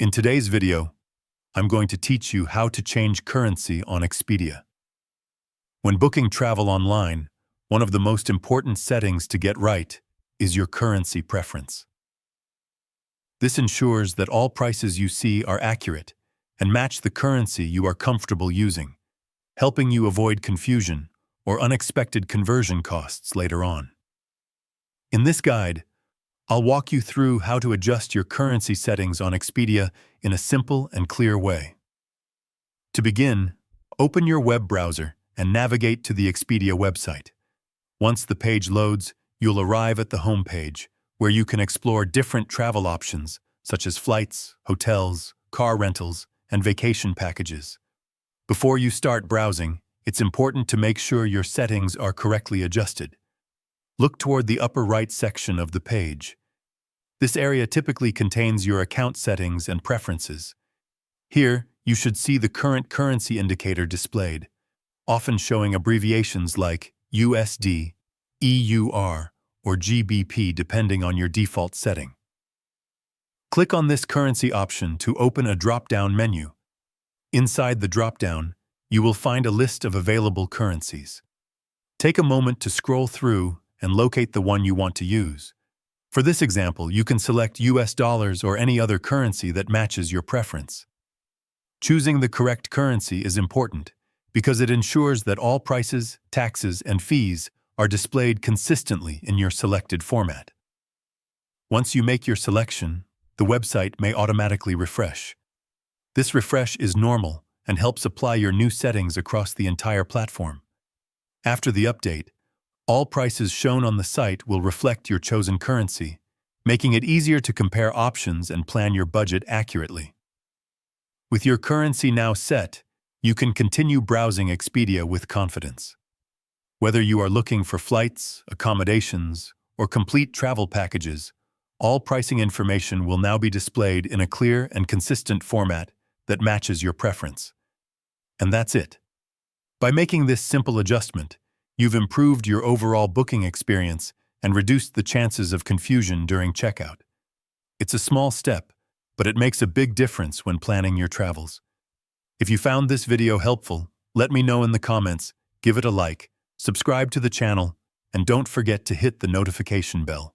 In today's video, I'm going to teach you how to change currency on Expedia. When booking travel online, one of the most important settings to get right is your currency preference. This ensures that all prices you see are accurate and match the currency you are comfortable using, helping you avoid confusion or unexpected conversion costs later on. In this guide, I'll walk you through how to adjust your currency settings on Expedia in a simple and clear way. To begin, open your web browser and navigate to the Expedia website. Once the page loads, you'll arrive at the home page, where you can explore different travel options such as flights, hotels, car rentals, and vacation packages. Before you start browsing, it's important to make sure your settings are correctly adjusted. Look toward the upper right section of the page. This area typically contains your account settings and preferences. Here, you should see the current currency indicator displayed, often showing abbreviations like USD, EUR, or GBP depending on your default setting. Click on this currency option to open a drop-down menu. Inside the drop-down, you will find a list of available currencies. Take a moment to scroll through and locate the one you want to use. For this example, you can select US dollars or any other currency that matches your preference. Choosing the correct currency is important because it ensures that all prices, taxes, and fees are displayed consistently in your selected format. Once you make your selection, the website may automatically refresh. This refresh is normal and helps apply your new settings across the entire platform. After the update, all prices shown on the site will reflect your chosen currency, making it easier to compare options and plan your budget accurately. With your currency now set, you can continue browsing Expedia with confidence. Whether you are looking for flights, accommodations, or complete travel packages, all pricing information will now be displayed in a clear and consistent format that matches your preference. And that's it. By making this simple adjustment, you've improved your overall booking experience and reduced the chances of confusion during checkout. It's a small step, but it makes a big difference when planning your travels. If you found this video helpful, let me know in the comments, give it a like, subscribe to the channel, and don't forget to hit the notification bell.